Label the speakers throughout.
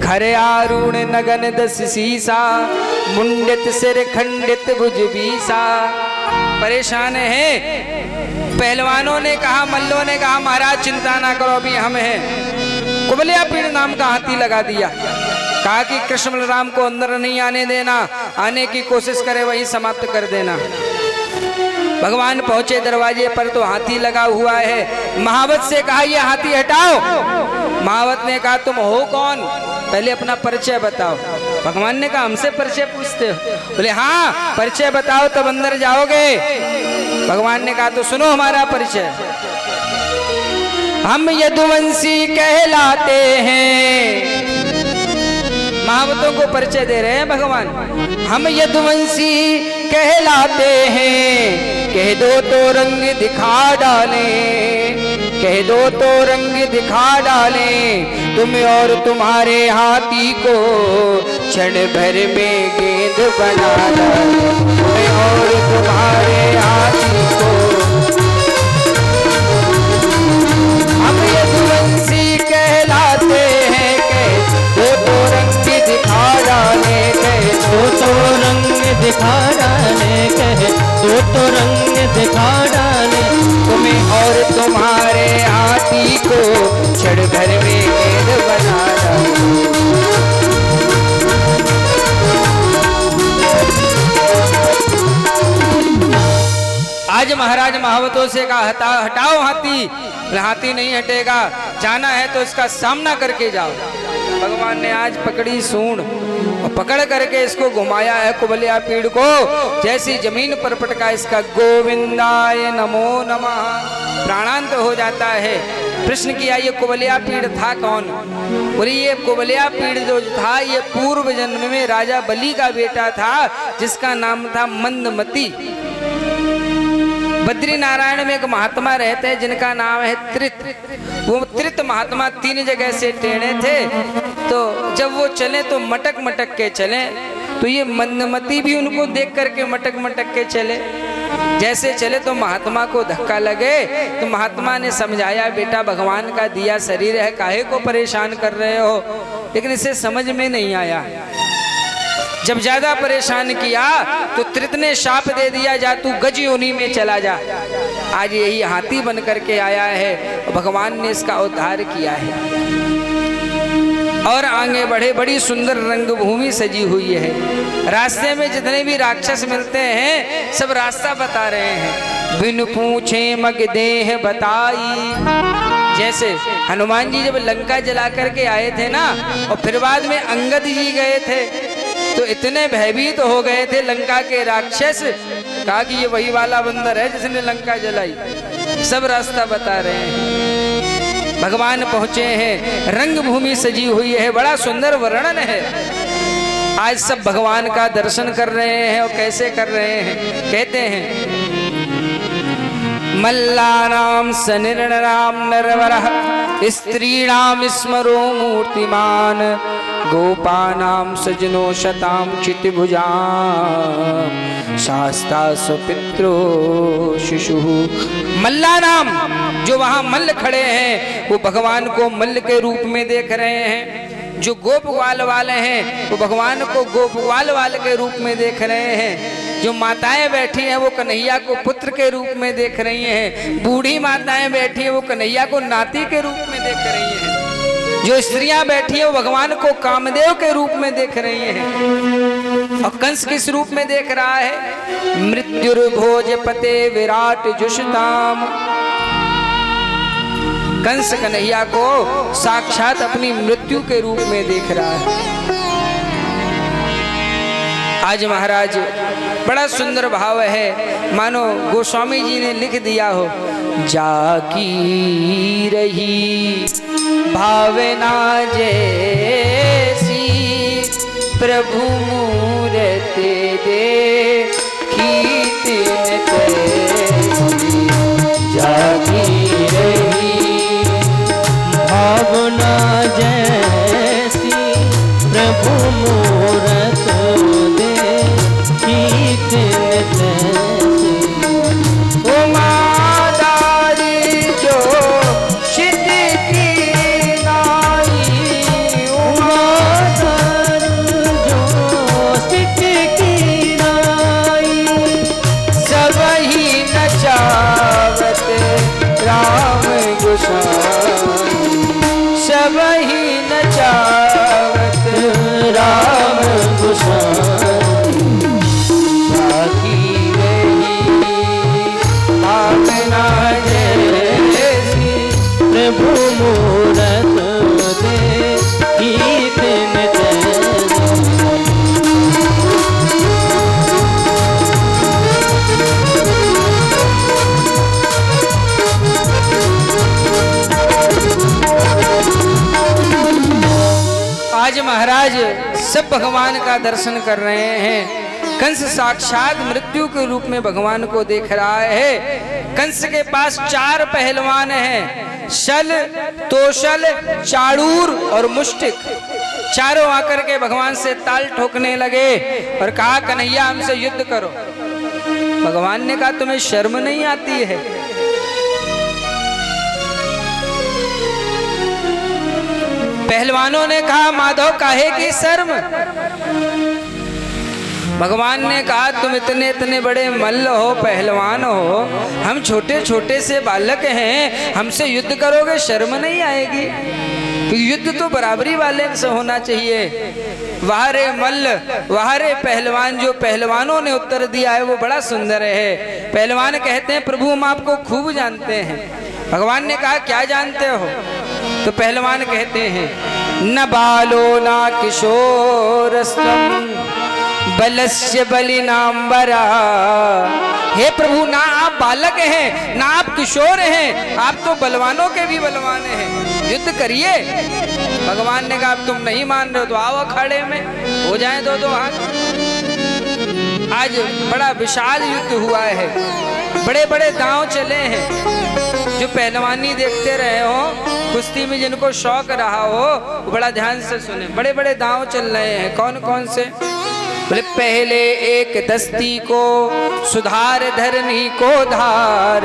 Speaker 1: खरे आरूण नगन दस सीसा, मुंडित सिर खंडित भुज बीसा। परेशान है। पहलवानों ने कहा, मल्लों ने कहा, महाराज चिंता ना करो, अभी हम हैं। कुबलिया पीड़ नाम का हाथी लगा दिया। कहा कि कृष्ण बलराम को अंदर नहीं आने देना, आने की कोशिश करे वही समाप्त कर देना। भगवान पहुंचे दरवाजे पर तो हाथी लगा हुआ है। महावत से कहा ये हाथी हटाओ। महावत ने कहा तुम हो कौन, पहले अपना परिचय बताओ। भगवान ने कहा हमसे परिचय पूछते हो? बोले हाँ परिचय बताओ तब अंदर जाओगे। भगवान ने कहा तो सुनो हमारा परिचय। हम यदुवंशी कहलाते हैं। महावतों को परिचय दे रहे हैं भगवान। हम यदुवंशी कहलाते हैं, कह दो तो रंग दिखा डाले, कह दो तो रंग दिखा डाले, तुम और तुम्हारे हाथी को क्षण भर में गेंद बना डाले, तुम और तुम्हारे हाथी को। हम यदुवंशी कहलाते हैं, कह दो तो रंग दिखा डाले, कह दो तो रंग दिखा डाले, कह दो तो रंग दिखा डाले, तुम्हें और तुम्हारे हाथी को क्षण भर में गेंद बना डाले। आज महाराज महावतों से कहा हटाओ हाथी। हाथी नहीं हटेगा, जाना है तो इसका सामना करके जाओ। भगवान ने आज पकड़ी सूंड और पकड़ करके इसको घुमाया है कुबलिया पीड़ को। जैसी जमीन पर पटका इसका गोविंदाय नमो नमः प्राणांत हो जाता है। प्रश्न किया ये कुबलिया पीड़ था कौन? बोले ये कुबलिया पीड़ जो था ये पूर्व जन्म में राजा बलि का बेटा था, जिसका नाम था मंदमती। बद्री नारायण में एक महात्मा रहते हैं जिनका नाम है त्रित। वो त्रित महात्मा 3 जगह से टेढ़े थे, तो जब वो चले तो मटक मटक के चले। तो ये मंदमती भी उनको देख करके मटक मटक के चले। जैसे चले तो महात्मा को धक्का लगे, तो महात्मा ने समझाया बेटा भगवान का दिया शरीर है, काहे को परेशान कर रहे हो? लेकिन इसे समझ में नहीं आया। जब ज्यादा परेशान किया तो त्रित ने शाप दे दिया, जा तू गज योनि में चला जा। आज यही हाथी बन करके आया है, भगवान ने इसका उद्धार किया है। और आगे बढ़े, बड़ी सुंदर रंगभूमि सजी हुई है। रास्ते में जितने भी राक्षस मिलते हैं सब रास्ता बता रहे हैं। बिन पूछे मग देह बताई। जैसे हनुमान जी जब लंका जला करके आए थे ना, और फिर बाद में अंगद जी गए थे, तो इतने भयभीत हो गए थे लंका के राक्षस, कहा कि ये वही वाला बंदर है जिसने लंका जलाई। सब रास्ता बता रहे हैं। भगवान पहुंचे हैं, रंगभूमि सजी हुई है, बड़ा सुंदर वर्णन है। आज सब भगवान का दर्शन कर रहे हैं। और कैसे कर रहे हैं? कहते हैं मल्लानाम सनिर्णराम नरवरः, स्त्रीणाम स्मरो मूर्तिमान, गोपानाम सजनो शताम चितभुजाम, शास्ता सुपित्रो शिशु। मल्ला नाम, जो वहां मल्ल खड़े हैं वो भगवान को मल्ल के रूप में देख रहे हैं। जो गोपवाल वाले हैं वो भगवान को गोपवाल वाले के रूप में देख रहे हैं। जो माताएं बैठी हैं वो कन्हैया को पुत्र के रूप में देख रही हैं। बूढ़ी माताएं बैठी हैं वो कन्हैया को नाती के रूप में देख रही हैं। जो स्त्रियां बैठी हैं वो भगवान को कामदेव के रूप में देख रही हैं। और कंस किस रूप में देख रहा है? मृत्युर्भोजपते विराट जुषताम। कंस कन्हैया को साक्षात अपनी मृत्यु के रूप में देख रहा है। आज महाराज बड़ा सुंदर भाव है, मानो गोस्वामी जी ने लिख दिया हो। जागी रही भावना जैसी, प्रभु मूरत देखी तिन तैसी। जागी रही
Speaker 2: भावना जैसी, प्रभु मूरत देखी तिन तैसी।
Speaker 1: उमादारी जो शिव की नाई, उमा आज महाराज सब भगवान का दर्शन कर रहे हैं। कंस साक्षात मृत्यु के रूप में भगवान को देख रहा है। कंस के पास 4 पहलवान हैं, शल, तोशल, चाड़ूर और मुष्टिक। चारों आकर के भगवान से ताल ठोकने लगे और कहा कन्हैया हमसे युद्ध करो। भगवान ने कहा तुम्हें शर्म नहीं आती है? पहलवानों ने कहा माधव काहे की शर्म? भगवान ने कहा तुम इतने इतने बड़े मल्ल हो, पहलवान हो, हम छोटे छोटे से बालक हैं, हमसे युद्ध करोगे, शर्म नहीं आएगी? तो युद्ध तो बराबरी वाले से होना चाहिए। वाहरे मल्ल, वाहरे पहलवान। जो पहलवानों ने उत्तर दिया है वो बड़ा सुंदर है। पहलवान कहते हैं प्रभु हम आपको खूब जानते हैं। भगवान ने कहा क्या जानते हो? तो पहलवान कहते हैं न बालो ना किशोरस्तम बलस्य बलिनांबरा। हे प्रभु ना आप बालक हैं ना आप किशोर हैं, आप तो बलवानों के भी बलवान हैं, युद्ध करिए। भगवान ने कहा अब तुम नहीं मान रहे हो तो आओ अखाड़े में, हो जाए दो हाथ। आज बड़ा विशाल युद्ध हुआ है, बड़े बड़े दांव चले हैं। जो पहलवानी देखते रहे हो, कुश्ती में जिनको शौक रहा हो, बड़ा ध्यान से सुने। बड़े बड़े दांव चल रहे हैं। कौन कौन से? बोले पहले एक दस्ती को सुधार धरनी को धार,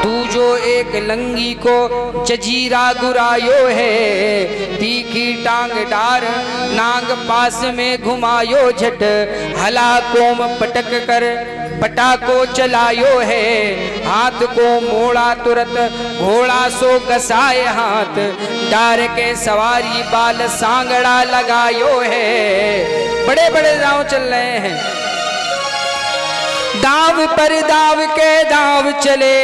Speaker 1: दूजो एक लंगी को जजीरा गुरायो है, तीखी टांग डार नांग पास में घुमायो झट, हला कोम पटक कर पटा को चलायो है, हाथ को मोड़ा तुरंत घोड़ा सो गसाए हाथ, डार के सवारी बाल सांगड़ा लगायो है। बड़े बड़े दांव चल रहे हैं। दांव पर दांव के दांव चले,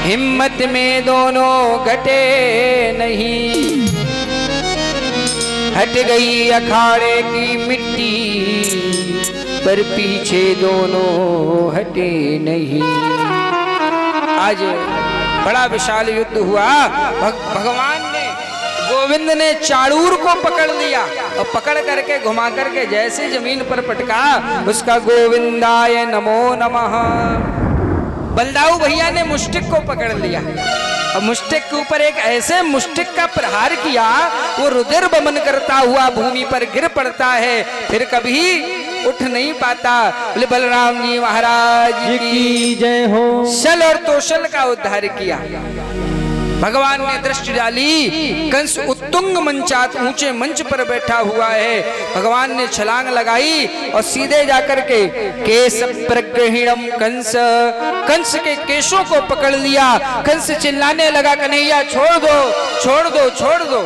Speaker 1: हिम्मत में दोनों घटे नहीं, हट गई अखाड़े की मिट्टी, पर पीछे दोनों हटे नहीं। आज बड़ा विशाल युद्ध हुआ। भगवान ने, गोविंद ने चाड़ूर को पकड़ लिया और पकड़ करके घुमा करके जैसे जमीन पर पटका, उसका गोविंदाय नमो नमः। बलदाऊ भैया ने मुष्टिक को पकड़ लिया और मुष्टिक के ऊपर एक ऐसे मुष्टिक का प्रहार किया, वो रुधिर बमन करता हुआ भूमि पर गिर पड़ता है, फिर कभी उठ नहीं पाता। बोले बलराम जी महाराज की
Speaker 2: जय हो।
Speaker 1: शल और तोशल का उद्धार किया। भगवान ने दृष्टि डाली, कंस उत्तुंग मंचात ऊंचे मंच पर बैठा हुआ है। भगवान ने छलांग लगाई और सीधे जाकर के केश प्रग्रहिणम कंस, कंस के केशों को पकड़ लिया। कंस चिल्लाने लगा कन्हैया छोड़ दो छोड़ दो छोड़ दो।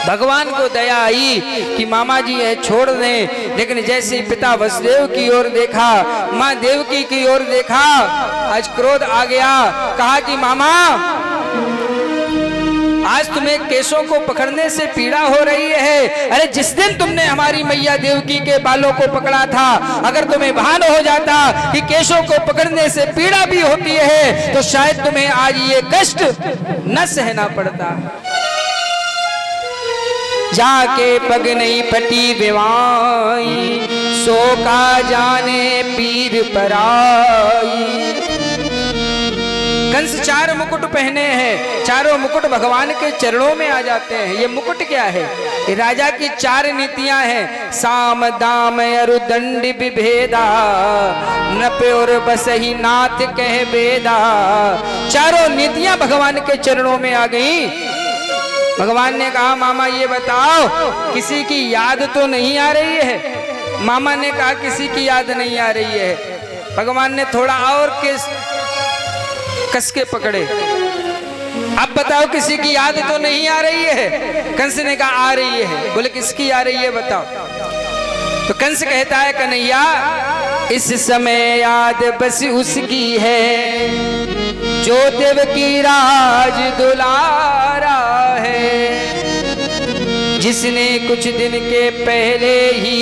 Speaker 1: भगवान को दया आई कि मामा जी है छोड़ दें, लेकिन जैसे पिता वसुदेव की ओर देखा, माँ देवकी की ओर देखा, आज क्रोध आ गया। कहा कि मामा आज तुम्हें केशों को पकड़ने से पीड़ा हो रही है। अरे जिस दिन तुमने हमारी मैया देवकी के बालों को पकड़ा था, अगर तुम्हें भान हो जाता कि केशों को पकड़ने से पीड़ा भी होती है, तो शायद तुम्हें आज ये कष्ट न सहना पड़ता। जाके पग नहीं फटी विवाई, सो का जाने पीर पराई। कंस 4 मुकुट पहने हैं, चारों मुकुट भगवान के चरणों में आ जाते हैं। ये मुकुट क्या है? ये राजा की 4 नीतियां हैं। साम दाम अरु दंड विभेदा, नृप और बसही नाथ कह बेदा। चारों नीतियां भगवान के चरणों में आ गई। भगवान ने कहा मामा ये बताओ किसी की याद तो नहीं आ रही है? मामा ने कहा किसी की याद नहीं आ रही है। भगवान ने थोड़ा और कस के पकड़े। अब बताओ किसी की याद तो नहीं आ रही है? कंस ने कहा आ रही है। बोले किसकी आ रही है बताओ। तो कंस कहता है कन्हैया इस समय याद बस उसकी है, जो देव की राज दुलारा है, जिसने कुछ दिन के पहले ही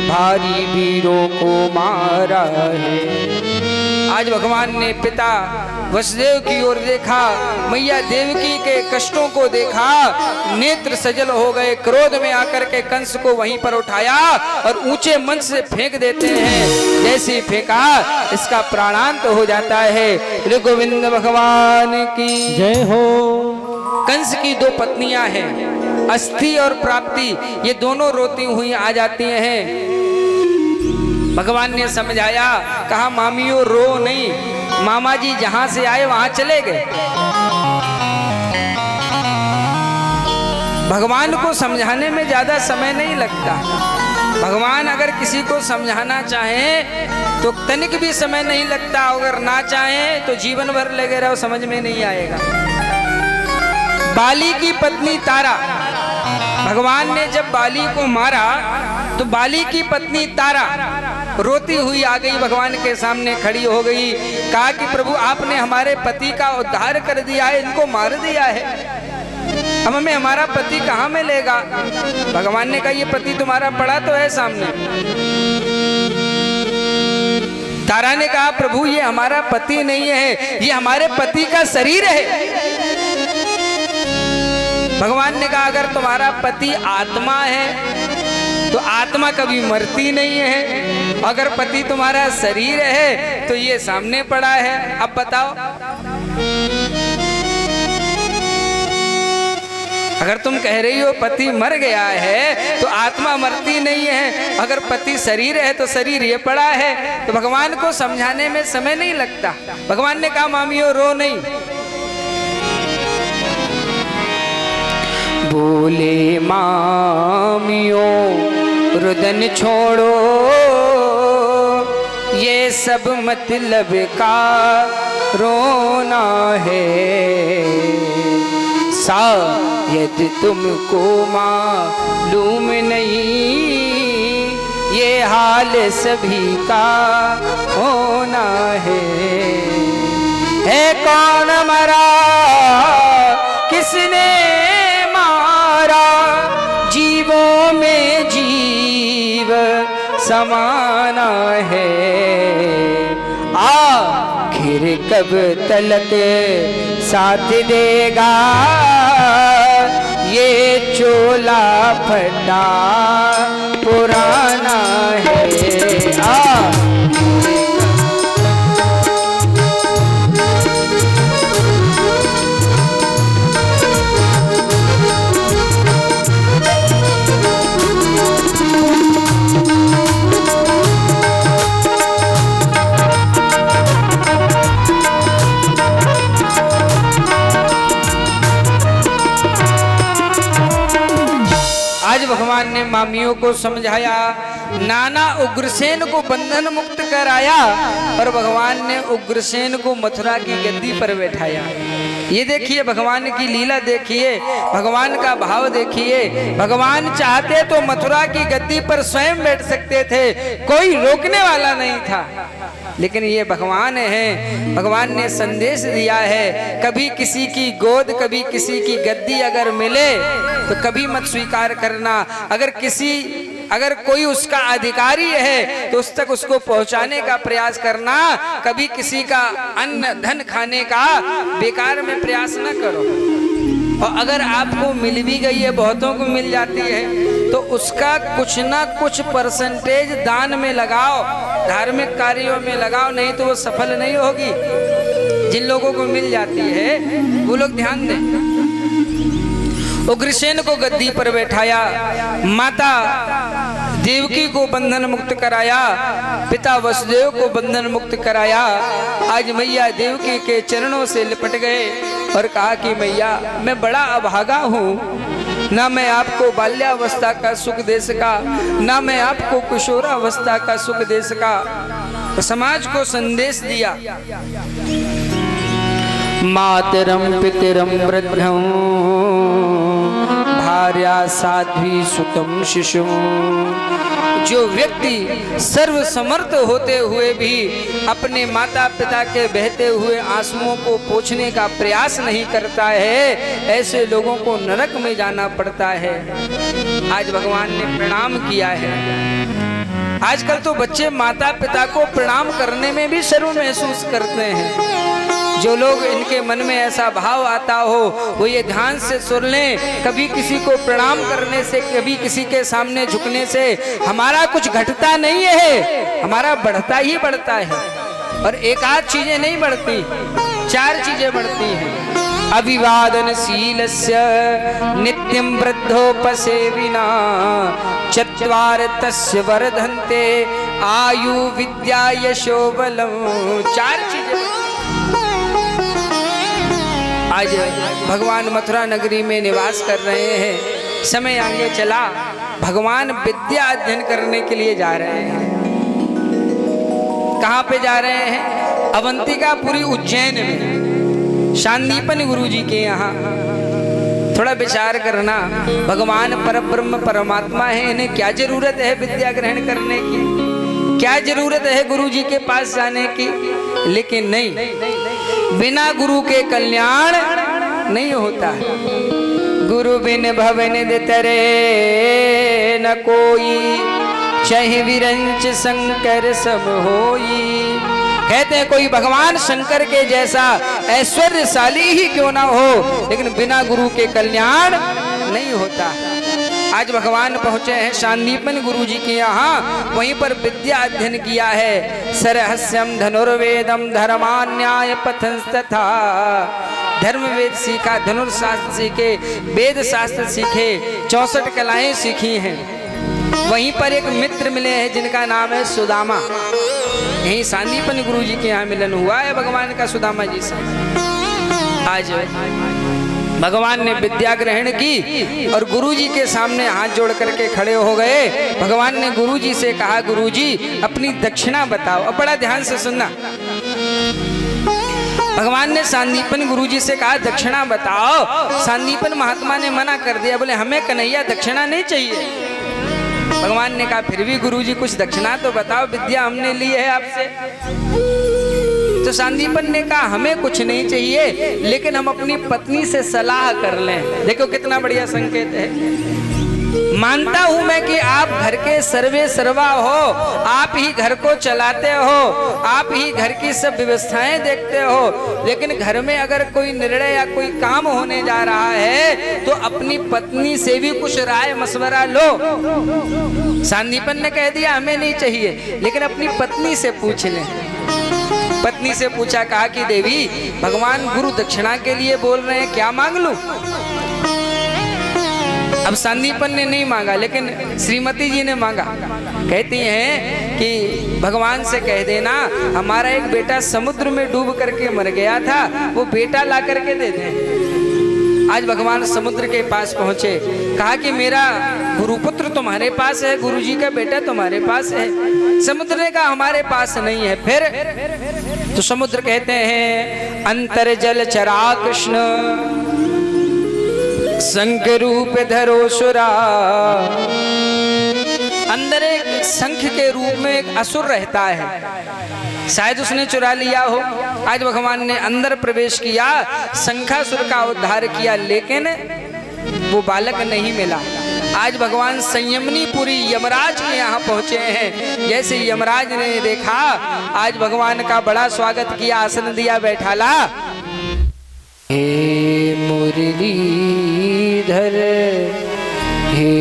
Speaker 1: भारी वीरों को मारा है। आज भगवान ने पिता वसुदेव की ओर देखा, मैया देवकी के कष्टों को देखा, नेत्र सजल हो गए। क्रोध में आकर के कंस को वहीं पर उठाया और ऊंचे मंच से फेंक देते हैं। जैसे ही फेंका इसका प्राणांत हो जाता है। श्री गोविंद भगवान की
Speaker 2: जय हो।
Speaker 1: कंस की दो पत्नियां हैं, अस्थि और प्राप्ति, ये दोनों रोती हुई आ जाती हैं। भगवान ने समझाया, कहा मामियों रो नहीं, मामा जी जहां से आए वहां चले गए। भगवान को समझाने में ज्यादा समय नहीं लगता। भगवान अगर किसी को समझाना चाहे तो तनिक भी समय नहीं लगता, अगर ना चाहे तो जीवन भर लगे रहो, समझ में नहीं आएगा। बाली की पत्नी तारा, भगवान ने जब बाली को मारा तो बाली की पत्नी तारा रोती हुई आ गई, भगवान के सामने खड़ी हो गई। कहा कि प्रभु आपने हमारे पति का उद्धार कर दिया है, इनको मार दिया है, अब हमें हमारा पति कहाँ मिलेगा। भगवान ने कहा ये पति तुम्हारा पड़ा तो है सामने। तारा ने कहा प्रभु ये हमारा पति नहीं है, ये हमारे पति का शरीर है। भगवान ने कहा अगर तुम्हारा पति आत्मा है तो आत्मा कभी मरती नहीं है, अगर पति तुम्हारा शरीर है तो ये सामने पड़ा है। अब बताओ, अगर तुम कह रही हो पति मर गया है तो आत्मा मरती नहीं है, अगर पति शरीर है तो शरीर ये पड़ा है। तो भगवान को समझाने में समय नहीं लगता। भगवान ने कहा मामियों रो नहीं। बोले मामियों रुदन छोड़ो, ये सब मतलब का रोना है, शायद तुमको मालूम नहीं, ये हाल सभी का होना है कौन मरा किसने मारा, जीवों में जीव समाना है, आखिर कब तलक साथ देगा ये चोला फटा पुराना है। भगवान ने मामियों को समझाया, नाना उग्रसेन को बंधन मुक्त कराया और भगवान ने उग्रसेन को मथुरा की गद्दी पर बैठाया। ये देखिए भगवान की लीला देखिए, भगवान का भाव देखिए। भगवान चाहते तो मथुरा की गद्दी पर स्वयं बैठ सकते थे, कोई रोकने वाला नहीं था, लेकिन ये भगवान है। भगवान ने संदेश दिया है, कभी किसी की गोद कभी किसी की गद्दी अगर मिले तो कभी मत स्वीकार करना। अगर कोई उसका अधिकारी है तो उस तक उसको पहुंचाने का प्रयास करना। कभी किसी का अन्न धन खाने का बेकार में प्रयास न करो। और अगर आपको मिल भी गई है, बहुतों को मिल जाती है, तो उसका कुछ ना कुछ परसेंटेज दान में लगाओ, धार्मिक कार्यों में लगाओ, नहीं तो वो सफल नहीं होगी। जिन लोगों को मिल जाती है वो लोग ध्यान दें। उग्रसेन को गद्दी पर बैठाया, माता देवकी को बंधन मुक्त कराया, पिता वसुदेव को बंधन मुक्त कराया। आज मैया देवकी के चरणों से लिपट गए और कहा कि मैया मैं बड़ा अभागा हूँ, ना मैं आपको बाल्यावस्था का सुख दे सका, ना मैं आपको किशोरावस्था का सुख दे सका। तो समाज को संदेश दिया, मातरम पितरम वृद्धम भार्या साध्वी सुतम शिशु। जो व्यक्ति सर्व समर्थ होते हुए भी अपने माता पिता के बहते हुए आंसुओं को पोंछने का प्रयास नहीं करता है, ऐसे लोगों को नरक में जाना पड़ता है। आज भगवान ने प्रणाम किया है। आजकल तो बच्चे माता पिता को प्रणाम करने में भी शर्म महसूस करते हैं। जो लोग इनके मन में ऐसा भाव आता हो वो ये ध्यान से सुन लें, कभी किसी को प्रणाम करने से, कभी किसी के सामने झुकने से हमारा कुछ घटता नहीं है, हमारा बढ़ता ही बढ़ता है। और एक आध चीजें नहीं बढ़ती, 4 चीजें बढ़ती हैं। अभिवादनशीलस्य नित्यं वृद्धोपसेविना, चत्वार तस्य वर्धन्ते आयु विद्या यशो बलम। 4 चीजें। आज भगवान मथुरा नगरी में निवास कर रहे हैं। समय आगे चला, भगवान विद्या अध्ययन करने के लिए जा रहे हैं। कहाँ पे जा रहे हैं? अवंतिकापुरी उज्जैन में, शांदीपन गुरु जी के यहाँ। थोड़ा विचार करना, भगवान परब्रह्म परमात्मा है, इन्हें क्या जरूरत है विद्या ग्रहण करने की, क्या जरूरत है गुरु जी के पास जाने की? लेकिन नहीं, बिना गुरु के कल्याण नहीं होता। गुरु बिन भवन तरे न कोई, चहि विरंच शंकर सब होई। कहते हैं कोई भगवान शंकर के जैसा ऐश्वर्यशाली ही क्यों ना हो, लेकिन बिना गुरु के कल्याण नहीं होता। आज भगवान पहुंचे हैं शांदीपन गुरु जी के यहाँ, वहीं पर विद्या अध्ययन किया है। सरहस्यम धनुर्वेदम धर्मान्याय पथंस्तथा, धर्म वेद सीखा, धनुर्शास्त्र सीखे, वेद शास्त्र सीखे, 64 कलाएं सीखी हैं। वहीं पर एक मित्र मिले हैं जिनका नाम है सुदामा। यही शांदीपन गुरु जी के यहाँ मिलन हुआ है भगवान का सुदामा जी से। आज भगवान ने विद्या ग्रहण की और गुरु जी के सामने हाथ जोड़ करके खड़े हो गए। भगवान ने गुरु जी से कहा, गुरु जी अपनी दक्षिणा बताओ। अब बड़ा ध्यान से सुनना, भगवान ने शांदीपन गुरु जी से कहा दक्षिणा बताओ। शांदीपन महात्मा ने मना कर दिया, बोले हमें कन्हैया दक्षिणा नहीं चाहिए। भगवान ने कहा फिर भी गुरु जी कुछ दक्षिणा तो बताओ, विद्या हमने ली है आपसे। तो शांदीपन ने कहा हमें कुछ नहीं चाहिए, लेकिन हम अपनी पत्नी से सलाह कर लें। देखो कितना बढ़िया संकेत है। मानता हूं मैं कि आप घर के सर्वे सर्वा हो, आप ही घर को चलाते हो, आप ही घर की सब व्यवस्थाएं देखते हो, लेकिन घर में अगर कोई निर्णय या कोई काम होने जा रहा है तो अपनी पत्नी से भी कुछ राय मशवरा लो। शांदीपन ने कह दिया हमें नहीं चाहिए, लेकिन अपनी पत्नी से पूछ लें। पत्नी से पूछा, कहा कि देवी भगवान गुरु दक्षिणा के लिए बोल रहे हैं, क्या मांग लूं? अब शांदीपन ने नहीं मांगा, लेकिन श्रीमती जी ने मांगा। कहती हैं कि भगवान से कह देना हमारा एक बेटा समुद्र में डूब करके मर गया था, वो बेटा ला करके दे दें। आज भगवान समुद्र के पास पहुंचे, कहा कि मेरा गुरुपुत्र तुम्हारे पास है, गुरुजी का बेटा तुम्हारे पास है। समुद्र ने कहा हमारे पास नहीं है। फिर तो समुद्र कहते हैं अंतर जल चरा कृष्ण, शंख रूप धरो सुरा। अंदर एक शंख के रूप में एक असुर रहता है, शायद उसने चुरा लिया हो। आज भगवान ने अंदर प्रवेश किया, शंखासुर का उद्धार किया, लेकिन वो बालक नहीं मिला। आज भगवान संयमनीपुरी यमराज के यहाँ पहुंचे हैं। जैसे यमराज ने देखा, आज भगवान का बड़ा स्वागत किया, आसन दिया, बैठाला। हे मुरलीधर, हे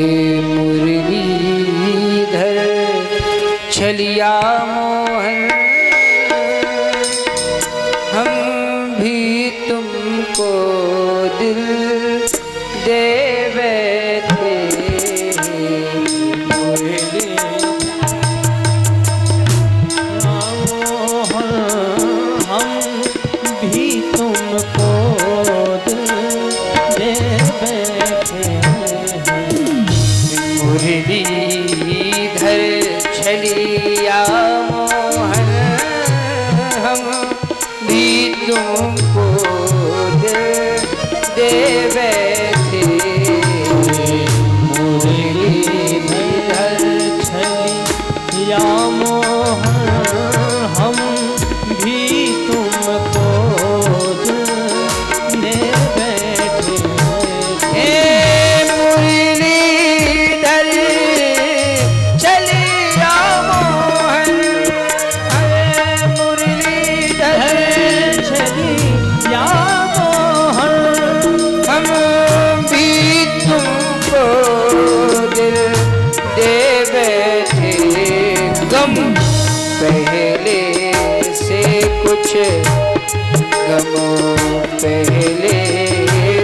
Speaker 1: मुरलीधर, छलिया मोहन, हम भी तुमको दिल दे बैठे। मुरलीधर छलिया मोहन, हम भी तुमको दे बैठे।
Speaker 2: मुरलीधर छलिया मोहन, हम भी तुमको दे बैठे।
Speaker 1: पहले से कुछ गम, पहले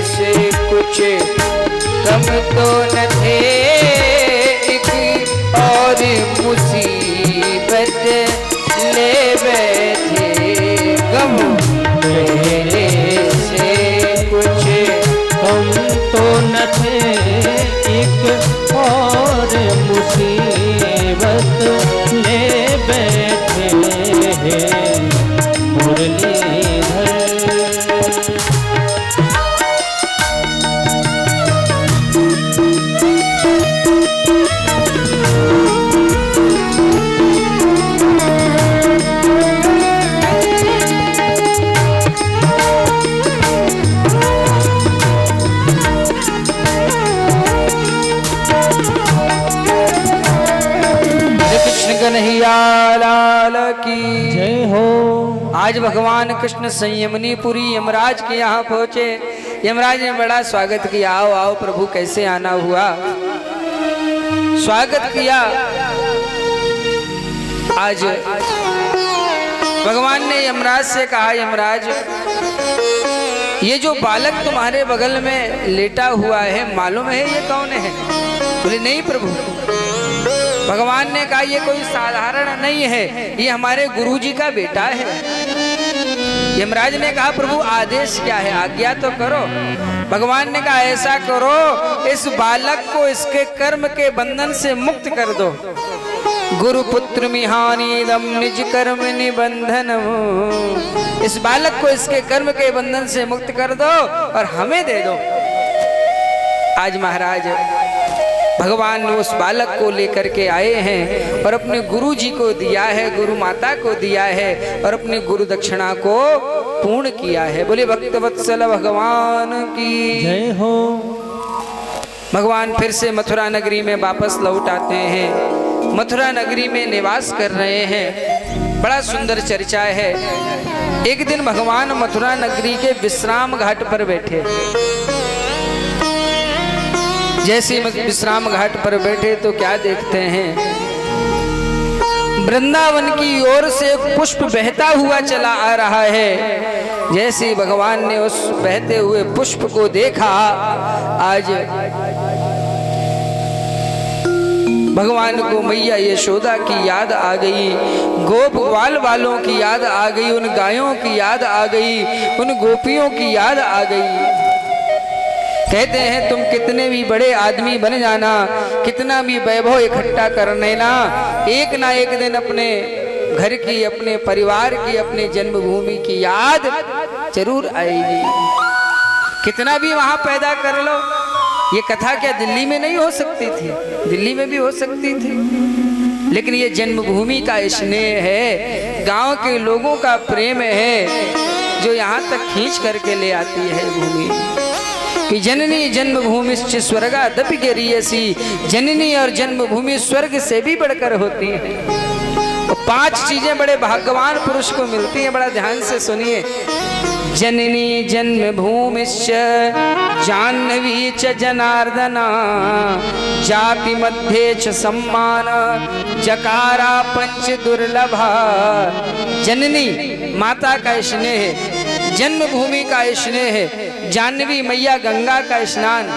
Speaker 1: से कुछ गम तो न थे, एक और मुसीबत ले बैठे। गम पहले से कुछ
Speaker 2: हम तो न थे, एक और मुसीबत ले बैठे हैं मुरलीधर।
Speaker 1: कन्हैया लाल की
Speaker 2: जय हो।
Speaker 1: आज भगवान कृष्ण संयमनीपुरी यमराज के यहाँ पहुंचे। यमराज ने बड़ा स्वागत किया, आओ आओ प्रभु, कैसे आना हुआ। स्वागत किया। आज भगवान ने यमराज से कहा, यमराज ये जो बालक तुम्हारे बगल में लेटा हुआ है, मालूम है ये कौन है? बोले नहीं प्रभु। भगवान ने कहा ये कोई साधारण नहीं है, ये हमारे गुरुजी का बेटा है। यमराज ने कहा प्रभु आदेश क्या है, आज्ञा तो करो। भगवान ने कहा ऐसा करो, इस बालक को इसके कर्म के बंधन से मुक्त कर दो। गुरुपुत्र मिहानीदम निज कर्म निबंधन, इस बालक को इसके कर्म के बंधन से मुक्त कर दो और हमें दे दो। आज महाराज भगवान उस बालक को लेकर के आए हैं और अपने गुरु जी को दिया है, गुरु माता को दिया है और अपनी गुरु दक्षिणा को पूर्ण किया है। बोले भक्तवत्सल भगवान की
Speaker 2: जय हो।
Speaker 1: भगवान फिर से मथुरा नगरी में वापस लौट आते हैं। मथुरा नगरी में निवास कर रहे हैं। बड़ा सुंदर चर्चा है। एक दिन भगवान मथुरा नगरी के विश्राम घाट पर बैठे। जैसे विश्राम घाट पर बैठे तो क्या देखते हैं, वृंदावन की ओर से एक पुष्प बहता हुआ चला आ रहा है। जैसे भगवान ने उस बहते हुए पुष्प को देखा, आज भगवान को मैया यशोदा की याद आ गई, गोप ग्वाल वालों की याद आ गई, उन गायों की याद आ गई, उन गोपियों की याद आ गई। कहते हैं तुम कितने भी बड़े आदमी बन जाना, कितना भी वैभव इकट्ठा कर लेना, एक ना एक दिन अपने घर की, अपने परिवार की, अपने जन्मभूमि की याद जरूर आएगी। कितना भी वहां पैदा कर लो। ये कथा क्या दिल्ली में नहीं हो सकती थी? दिल्ली में भी हो सकती थी, लेकिन ये जन्मभूमि का स्नेह है, गांव के लोगों का प्रेम है जो यहाँ तक खींच करके ले आती है भूमि कि जननी जन्मभूमिश्च स्वर्गादपि गरीयसी। जननी और जन्मभूमि स्वर्ग से भी बढ़कर होती है। और 5 चीजें बड़े भाग्यवान पुरुष को मिलती हैं, बड़ा ध्यान से सुनिए। जननी जन्मभूमिश्च जाह्नवी च जनार्दना, जाति मध्ये च सम्मान, जकारा पंच दुर्लभा। जननी माता का स्नेह है, जन्मभूमि का स्नेह है, जाह्नवी मैया गंगा का स्नान,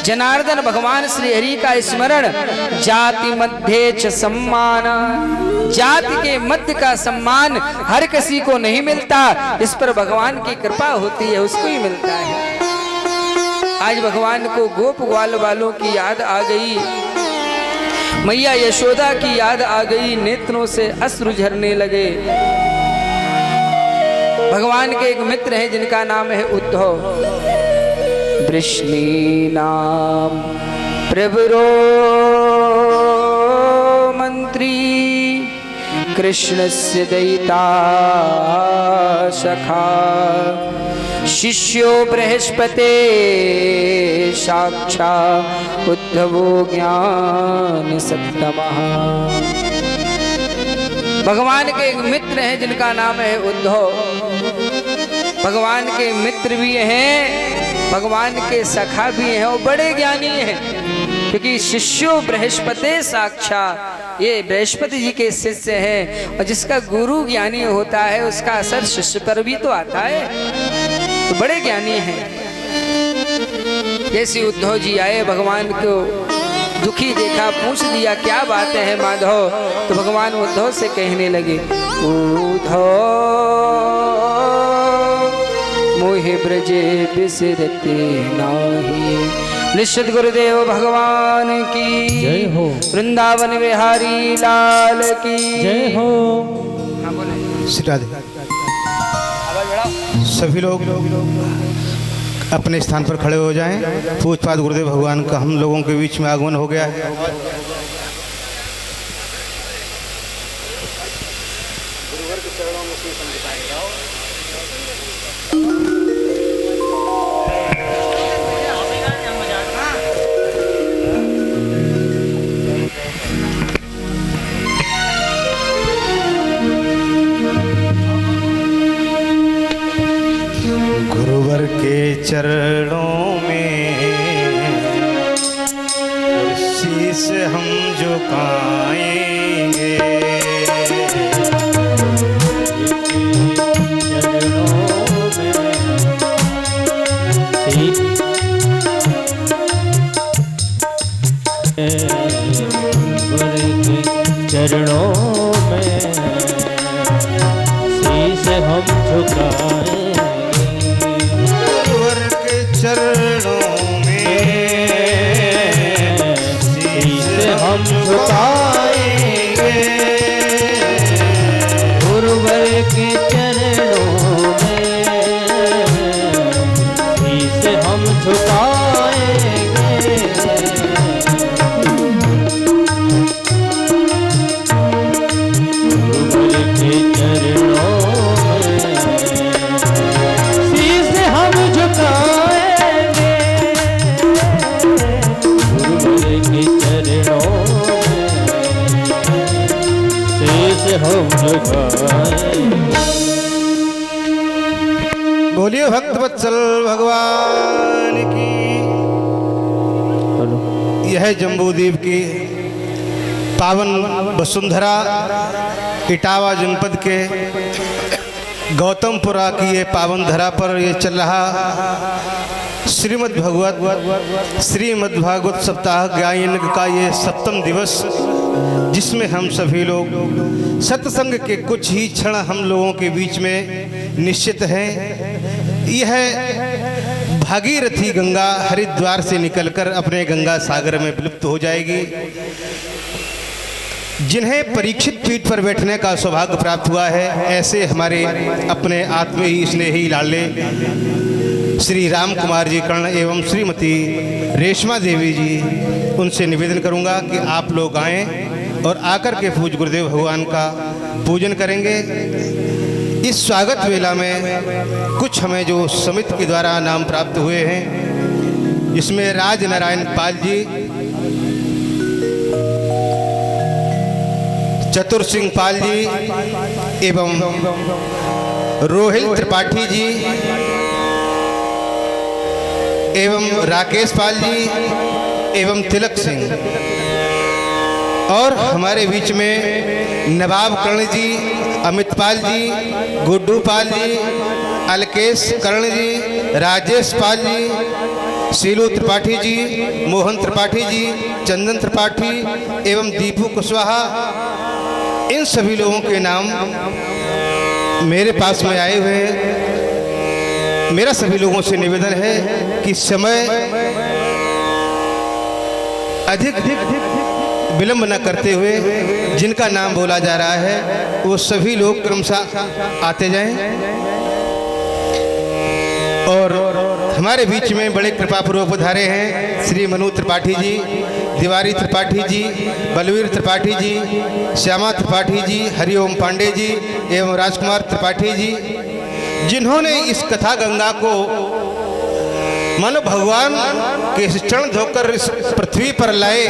Speaker 1: जनार्दन भगवान श्री हरि का स्मरण, जाति मध्य च सम्मान। जाति के मध्य का सम्मान हर किसी को नहीं मिलता, इस पर भगवान की कृपा होती है, उसको ही मिलता है। आज भगवान को गोप ग्वाल वालों की याद आ गई, मैया यशोदा की याद आ गई, नेत्रों से अश्रु झरने लगे। भगवान के एक मित्र हैं जिनका नाम है उद्धव। वृष्णि नाम प्रवरो मंत्री, कृष्णस्य दयिता सखा, शिष्यो बृहस्पते साक्षात् उद्धवो ज्ञान सत्तमः। भगवान के एक मित्र हैं जिनका नाम है उद्धव। भगवान के मित्र भी हैं, भगवान के सखा भी हैं और बड़े ज्ञानी हैं। क्योंकि शिष्यो बृहस्पति साक्षात, ये बृहस्पति जी के शिष्य हैं और जिसका गुरु ज्ञानी होता है उसका असर शिष्य पर भी तो आता है, तो बड़े ज्ञानी हैं। जैसे उद्धव जी आए, भगवान को दुखी देखा, पूछ दिया क्या बात है माधव, तो भगवान उद्धव से कहने लगे, उद्धव मोहे ब्रजे बिसरते नाही। निश्चित गुरुदेव भगवान की
Speaker 2: जय हो।
Speaker 1: वृंदावन बिहारी लाल की
Speaker 2: जय हो।
Speaker 1: हाँ बोले।
Speaker 3: श्री राधे।
Speaker 1: आवाज बढ़ाओ।
Speaker 3: सभी लोग अपने स्थान पर खड़े हो जाएं। पूजपाठ गुरुदेव भगवान का हम लोगों के बीच में आगमन हो गया है। गुरुवर के चरणों में शीश हम झुकाएंगे,
Speaker 2: चरणों में शीश हम झुकाएं,
Speaker 3: चरणों में शीश हम झुकाएंगे,
Speaker 2: गुरुवर के चरणों में शीश हम झुकाएंगे, गुरुवर के चरणों में शीश हम झुकाएंगे, हम
Speaker 3: बोलिए भक्त वत्सल भगवान की। यह जम्बूद्वीप की पावन वसुंधरा इटावा जनपद के गौतमपुरा की ये पावन धरा पर ये चल रहा श्रीमद् भागवत सप्ताह गायन का ये 7वां दिवस, जिसमें हम सभी लोग सत्संग के कुछ ही क्षण हम लोगों के बीच में निश्चित हैं। यह भागीरथी गंगा हरिद्वार से निकलकर अपने गंगा सागर में विलुप्त हो जाएगी। जिन्हें परीक्षित पीठ पर बैठने का सौभाग्य प्राप्त हुआ है, ऐसे हमारे अपने आत्मीय स्नेही लाडले श्री राम कुमार जी कर्ण एवं श्रीमती रेशमा देवी जी, उनसे निवेदन करूंगा कि आप लोग आएं और आकर के पूज्य गुरुदेव भगवान का पूजन करेंगे। इस स्वागत वेला में कुछ हमें जो समिति के द्वारा नाम प्राप्त हुए हैं, जिसमें राज नारायण पाल जी, चतुर सिंह पाल जी एवं रोहिल त्रिपाठी जी एवं राकेश पाल जी एवं तिलक सिंह, और हमारे बीच में नवाब कर्ण जी, अमित पाल जी, गुड्डू पाल जी, अलकेश कर्ण जी, राजेश पाल जी, शीलू त्रिपाठी जी, मोहन त्रिपाठी जी, चंदन त्रिपाठी एवं दीपू कुशवाहा, इन सभी लोगों के नाम मेरे पास में आए हुए हैं। मेरा सभी लोगों से निवेदन है कि समय अधिक विलंब न करते हुए जिनका नाम बोला जा रहा है वो सभी लोग क्रमशः आते जाएं। और हमारे बीच में बड़े कृपापूर्वक पधारे हैं श्री मनु त्रिपाठी जी, तिवारी त्रिपाठी जी, बलवीर त्रिपाठी जी, श्यामा त्रिपाठी जी, हरिओम पांडे जी एवं राजकुमार त्रिपाठी जी, जिन्होंने इस कथा गंगा को मानो भगवान के चरण धोकर इस पृथ्वी पर लाए।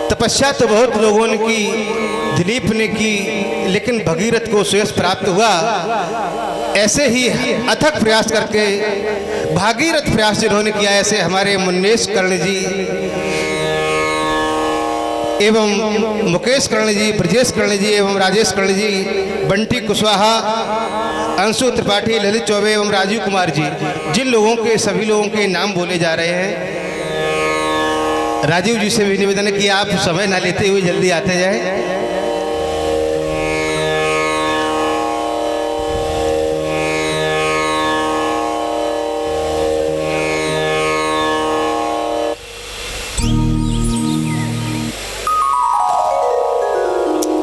Speaker 3: तपस्या तो बहुत लोगों ने की, दिलीप ने की, लेकिन भगीरथ को श्रेयस प्राप्त हुआ। ऐसे ही अथक प्रयास करके भागीरथ प्रयास जिन्होंने किया, ऐसे हमारे मुन्नेश कर्ण जी, एवं मुकेश कर्ण जी, ब्रजेश कर्ण जी एवं राजेश कर्ण जी, बंटी कुशवाहा, अंशु त्रिपाठी, ललित चौबे एवं राजीव कुमार जी, जिन लोगों के सभी लोगों के नाम बोले जा रहे हैं, राजीव जी से भी निवेदन है कि आप समय ना लेते हुए जल्दी आते जाए।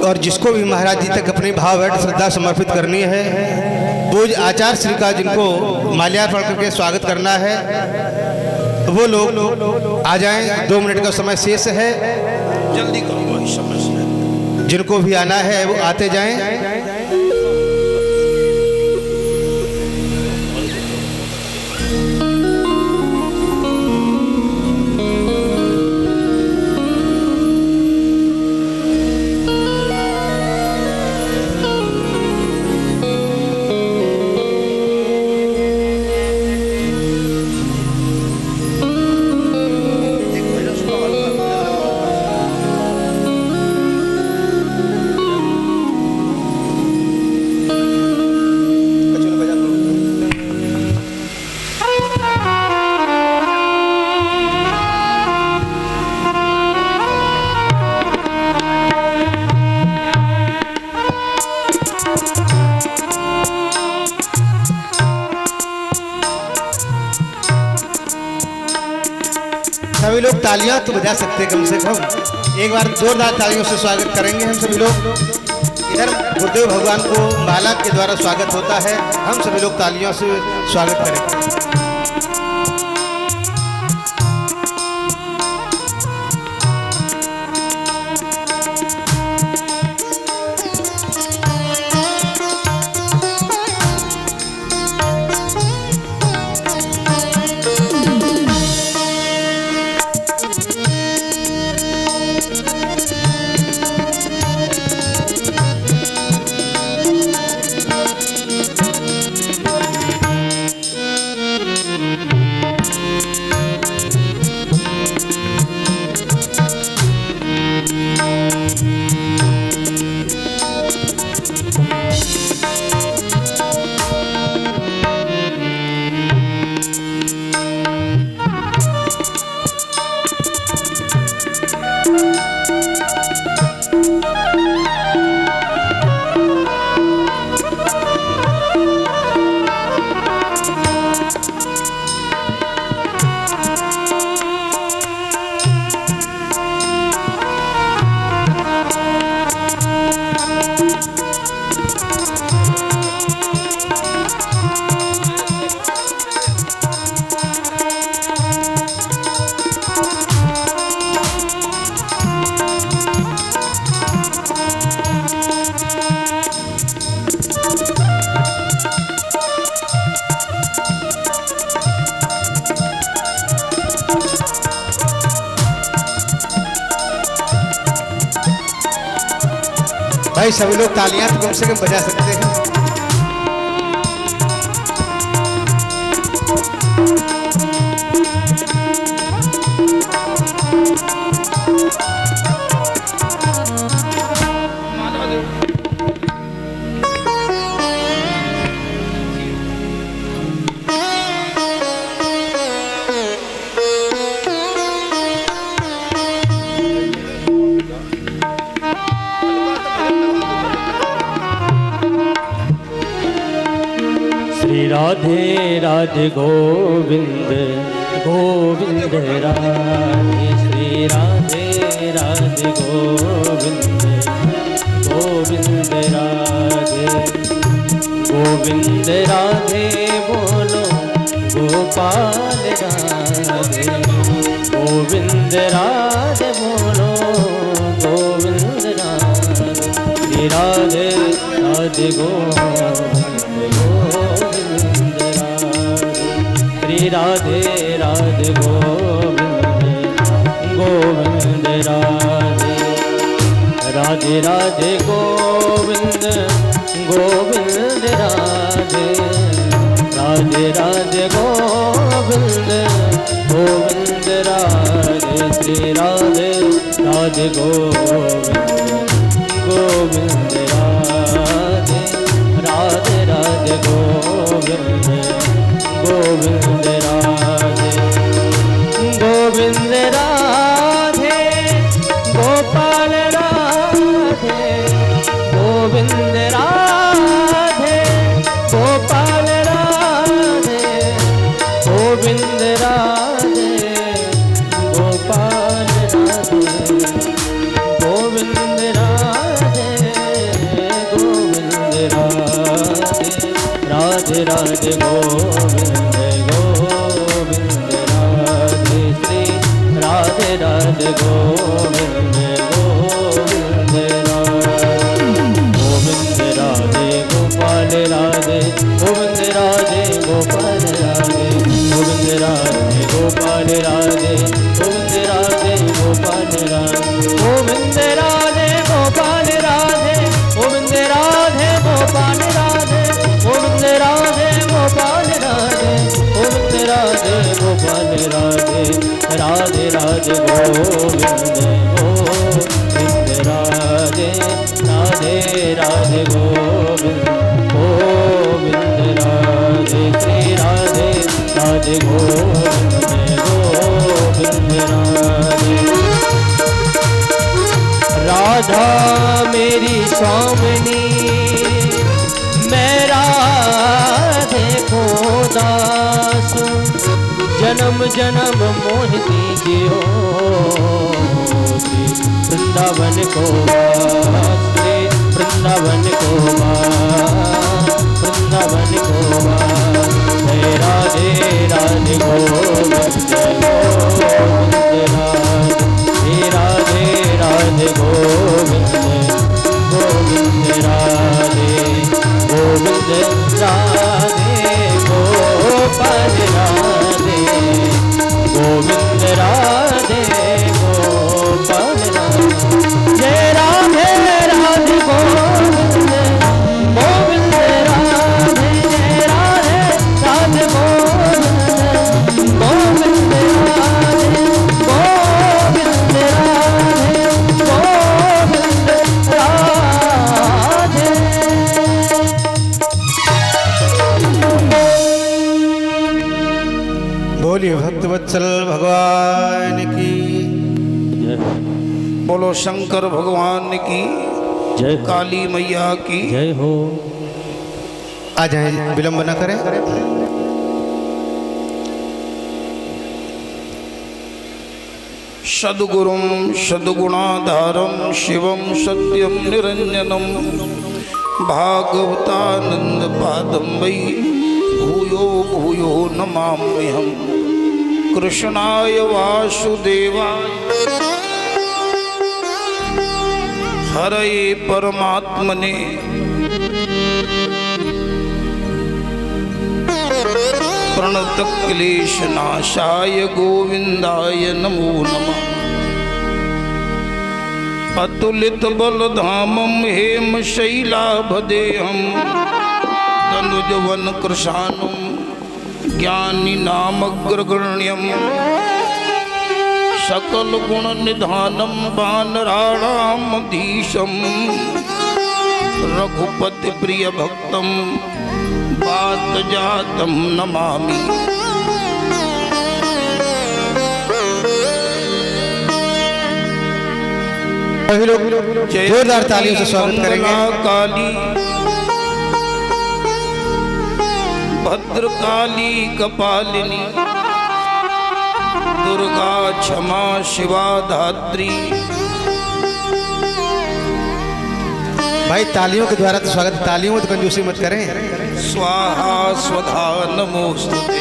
Speaker 3: और जिसको भी महाराज जी तक अपनी भावभीनी श्रद्धा समर्पित करनी है, पूज्य आचार्य श्री का जिनको माल्यार्पण करके स्वागत करना है, वो लोग आ जाएं। 2 मिनट का समय शेष है, जल्दी करो, जिनको भी आना है वो आते जाएं। सभी लोग तालियां तो बजा सकते कम से कम, एक बार जोरदार तालियों से स्वागत करेंगे हम सभी लोग। इधर गुरुदेव भगवान को माला के द्वारा स्वागत होता है, हम सभी लोग तालियों से स्वागत करेंगे। भाई सभी लोग तालियां तो कम से कम बजा सकते हैं।
Speaker 2: राधे राधे गोविंद गोविंद राधे, श्री राधे राधे गोविंद गोविंद राधे, गोविंद राधे बोलो गोपाल राधे, गोविंद राधे बोलो गोविंद राधे, श्री राधे राधे गोविंद राधे राधे गोविंद गोविंद राधे, राधे राधे गोविंद गोविंद राधे, राधे राधे गोविंद गोविंद राधे श्री राधे राधे गोविंद गोविंद राधे राधे राधे गोविंद गोविंद राधे गोविंद राधे गोपाल राधे गोविंद राधे गोपाल राधे गोविंद राधे गोपाल राधे गोविंद राधे गोविंद राधे राधे राधे गोविंद गोविंद राधे श्री राधे राधे गोविंद गोविंद राधे गोपाल राधे गोविंद राधे गोपाल राधे गोविंद राधे गोपाल राधे गोविंद राधे गोपाल राधे गोविंद राधे गोपाल राधे गोविंद राधे गोपाल राधे गोविंद राधे गोपाल राधे गोविंद राधे गोपाल राधे राधे राधे गोविंद गोविंद राधे राधे राधे गोविंद गोविंद राधे श्री राधे राधे गोविंद गोविंद राधे राधा मेरी स्वामिनी मैं राधे को दास जन्म जन्म मोहिनी जियो वृंदावन को वास वृंदावन को वास वृंदावन को वास जय राधे राधे गोविंद गोविंद राधे राधे गोविंद गोविंद राधे गोविंद राधे गोपाल राधे गोविंद राधे गोपाल राधे जय राधे राधे गोविंद गोविंद राधे जय राधे राधे गोविंद गोविंद राधे गोविंद राधे गोविंद राधे
Speaker 3: बोलिए भक्तवत्सल भगवान की,
Speaker 1: बोलो शंकर भगवान की,
Speaker 2: जय
Speaker 1: काली मैया की।
Speaker 2: जय हो।
Speaker 3: आ जाए, विलंब न करें।
Speaker 1: सद्गुरुं सद्गुणाधारं शिवं सत्यं निरंजनं भागवतानंद पादं वै भूयो भूयो नमाम्यहम्। कृष्णाय वासुदेवाय हरये परमात्मने प्रणतक्लेशनाशाय गोविंदाय नमो नमः। अतुलितबलधामं हेमशैलाभदेहं तनुजवन कृशानं ज्ञानिनामग्रगण्यं सकलगुणनिधानं वानराणामधीशं रघुपतिप्रियभक्तं वातजातं नमामि।
Speaker 3: सभी लोग जोरदार तालियों से स्वागत करेंगे।
Speaker 1: काली भद्रकाली कपालिनी दुर्गा क्षमा शिवा धात्री।
Speaker 3: भाई तालियों के द्वारा तो स्वागत, तालियों में तो कंजूसी मत करें।
Speaker 1: स्वाहा स्वधा नमोस्तुते।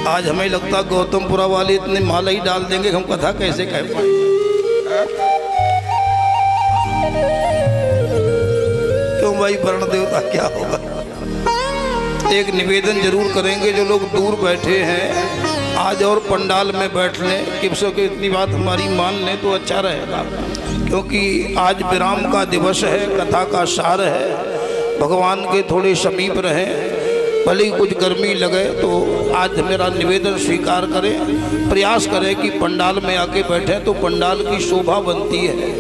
Speaker 1: आज हमें लगता गौतमपुरा वाले इतने माला ही डाल देंगे, हम कथा कैसे कह पाएंगे। क्यों भाई, वर्ण देवता क्या होगा। एक निवेदन जरूर करेंगे, जो लोग दूर बैठे हैं आज और पंडाल में बैठ लें, कि इतनी बात हमारी मान लें तो अच्छा रहेगा।
Speaker 4: क्योंकि आज विराम का दिवस है, कथा का सार है। भगवान के थोड़े समीप रहें, भले ही कुछ गर्मी लगे तो आज मेरा निवेदन स्वीकार करें, प्रयास करें कि पंडाल में आके बैठें तो पंडाल की शोभा बनती है।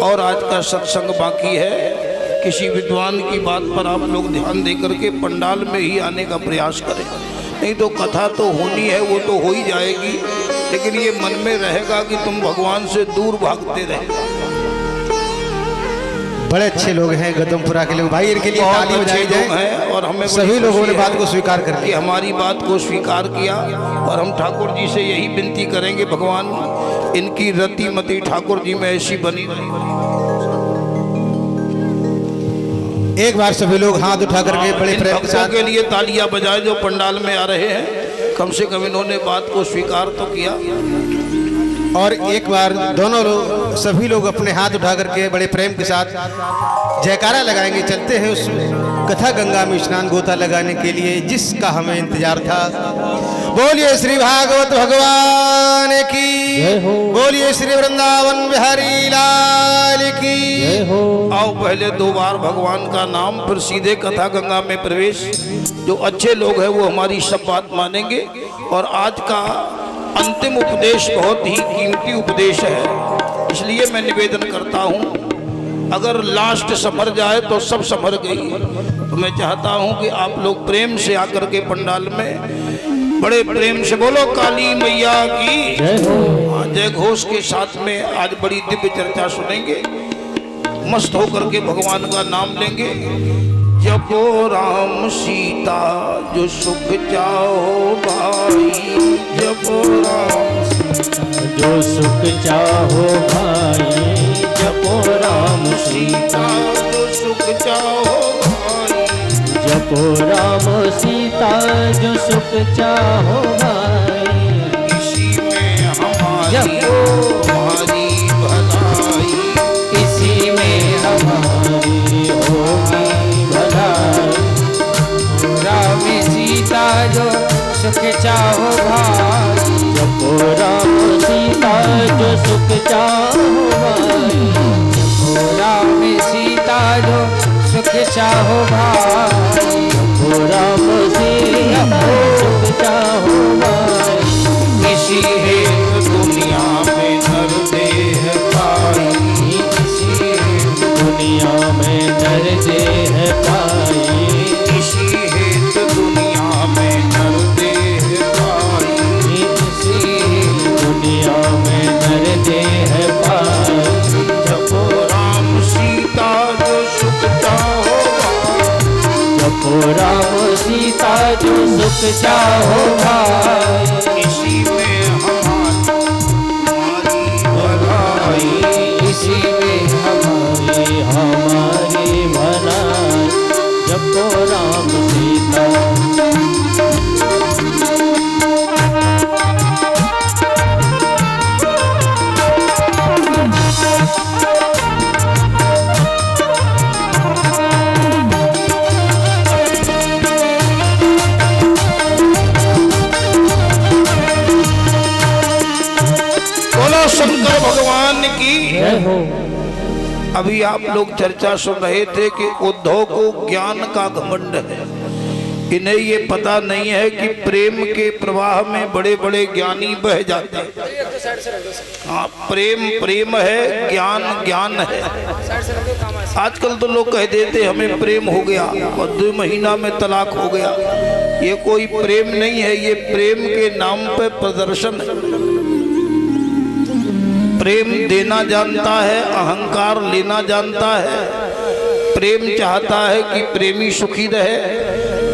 Speaker 4: और आज का सत्संग बाकी है, किसी विद्वान की बात पर आप लोग ध्यान दे करके पंडाल में ही आने का प्रयास करें। नहीं तो कथा तो होनी है, वो तो हो ही जाएगी, लेकिन ये मन में रहेगा कि तुम भगवान से दूर भागते रहे।
Speaker 3: बड़े अच्छे लोग हैं गौतमपुरा के लोग भाई, इनके लिए
Speaker 4: बहुत
Speaker 3: ताली बजाई
Speaker 4: अच्छे लोग
Speaker 3: जाए।
Speaker 4: हैं और हमें
Speaker 3: सभी लोगों ने बात को स्वीकार कर
Speaker 4: कि
Speaker 3: लिया।
Speaker 4: हमारी बात को स्वीकार किया। और हम ठाकुर जी से यही विनती करेंगे, भगवान इनकी रति मति ठाकुर जी में ऐसी बनी रही।
Speaker 3: एक बार सभी लोग हाथ उठा करके बड़े
Speaker 4: इन
Speaker 3: प्रेम के
Speaker 4: भक्तों
Speaker 3: साथ
Speaker 4: के लिए तालियां बजाएं जो पंडाल में आ रहे हैं। कम से कम इन्होंने बात को स्वीकार तो किया।
Speaker 3: और एक बार दोनों लोग सभी लोग अपने हाथ उठा करके बड़े प्रेम के साथ जयकारा लगाएंगे। चलते हैं उस कथा गंगा में स्नान गोता लगाने के लिए जिसका हमें इंतजार था। बोलिए श्री भागवत भगवान की,
Speaker 2: जय हो।
Speaker 3: बोलिए श्री वृंदावन बिहारी लाल की।
Speaker 2: जय हो।
Speaker 4: आओ पहले 2 बार भगवान का नाम, फिर सीधे कथा गंगा में प्रवेश। जो अच्छे लोग हैं वो हमारी सब बात मानेंगे। और आज का अंतिम उपदेश बहुत ही कीमती उपदेश है, इसलिए मैं निवेदन करता हूँ, अगर लास्ट संभर जाए तो सब संभर गई। तो मैं चाहता हूँ कि आप लोग प्रेम से आकर के पंडाल में बड़े प्रेम से बोलो काली मैया की
Speaker 2: जय हो।
Speaker 4: जय घोष के साथ में आज बड़ी दिव्य चर्चा सुनेंगे। मस्त होकर के भगवान का नाम लेंगे। जपो राम सीता जो सुख चाहो भाई, जपो राम
Speaker 2: जो सुख चाहो भाई, जपो राम
Speaker 4: सीता जो सुख चाहो भाई,
Speaker 2: जपो राम सीता जो सुख चाहो भाई।
Speaker 4: इसी में हमारी हमारी भलाई,
Speaker 2: इसी में हमारी होगी भलाई।
Speaker 1: राम सीता जो सुख चाहो भाई,
Speaker 2: जपो राम सीता जो सुख चाहो भाई,
Speaker 1: राम सीता जो सुख चाहो भाई,
Speaker 2: जपो राम सीता सुख चाहो भाई।
Speaker 4: इसी हेतु दुनिया में नर देह पाई, इसी हेतु
Speaker 2: दुनिया में नर देह पाई,
Speaker 4: इसी हेतु दुनिया में नर देह पाई,
Speaker 2: इसी दुनिया में नर देह पाई।
Speaker 4: जपो राम सीता जो सुख चाहो भाई,
Speaker 2: जपो राम सीता जो सुख चाहो भाई।
Speaker 4: इसी में हमारी भलाई,
Speaker 1: इसी में
Speaker 2: हमारी हमारी भलाई। जपो राम सीता
Speaker 4: बोलो शंकर भगवान की।
Speaker 2: जय हो।
Speaker 4: अभी आप लोग चर्चा सुन रहे थे कि उद्धव को ज्ञान का घमंड है। इन्हें ये पता नहीं है कि प्रेम के प्रवाह में बड़े बड़े ज्ञानी बह जाते हैं। हाँ, प्रेम प्रेम है, ज्ञान ज्ञान है। आजकल तो लोग कह देते हमें प्रेम हो गया और 2 महीना में तलाक हो गया। ये कोई प्रेम नहीं है, ये प्रेम के नाम पे प्रदर्शन है। प्रेम देना जानता है, अहंकार लेना जानता है। प्रेम चाहता है कि प्रेमी सुखी रहे,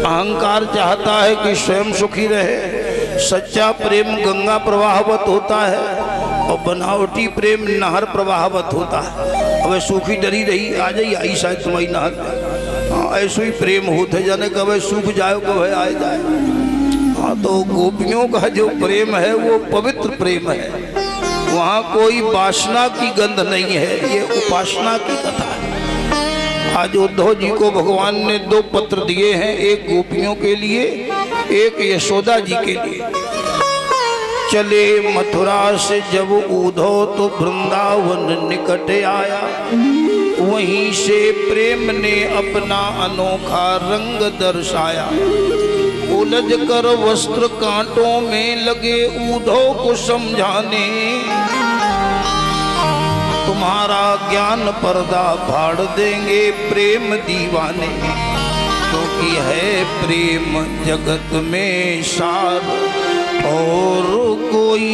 Speaker 4: अहंकार चाहता है कि स्वयं सुखी रहे। सच्चा प्रेम गंगा प्रवाहवत होता है और बनावटी प्रेम नहर प्रवाहवत होता है। अब सूखी डरी रही आ जाइए आई शायद तुम्हारी नहर। हाँ, ऐसे ही प्रेम होते जाने कब सूख जाए कब आ जाए। हाँ, तो गोपियों का जो प्रेम है वो पवित्र प्रेम है। वहाँ कोई वासना की गंध नहीं है, ये उपासना की कथा है। आज उद्धव जी को भगवान ने 2 पत्र दिए हैं, एक गोपियों के लिए, एक यशोदा जी के लिए। चले मत मथुरा से जब उधो तो वृंदावन निकट आया। वहीं से प्रेम ने अपना अनोखा रंग दर्शाया। उलझ कर वस्त्र कांटों में लगे उधो को समझाने। तुम्हारा ज्ञान पर्दा फाड़ देंगे प्रेम दीवाने। क्योंकि है प्रेम जगत में सार और कोई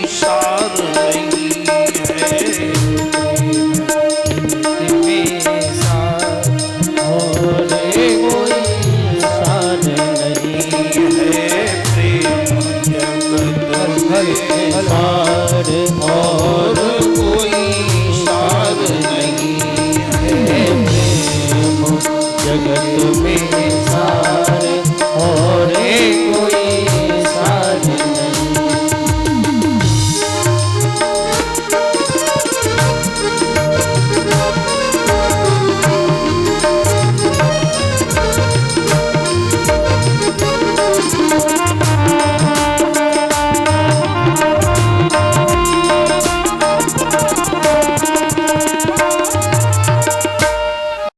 Speaker 4: सार नहीं है।
Speaker 2: और कोई सार नहीं
Speaker 4: है। प्रेम जगत में
Speaker 2: सार
Speaker 4: और कोई सार नहीं है।
Speaker 2: जगत में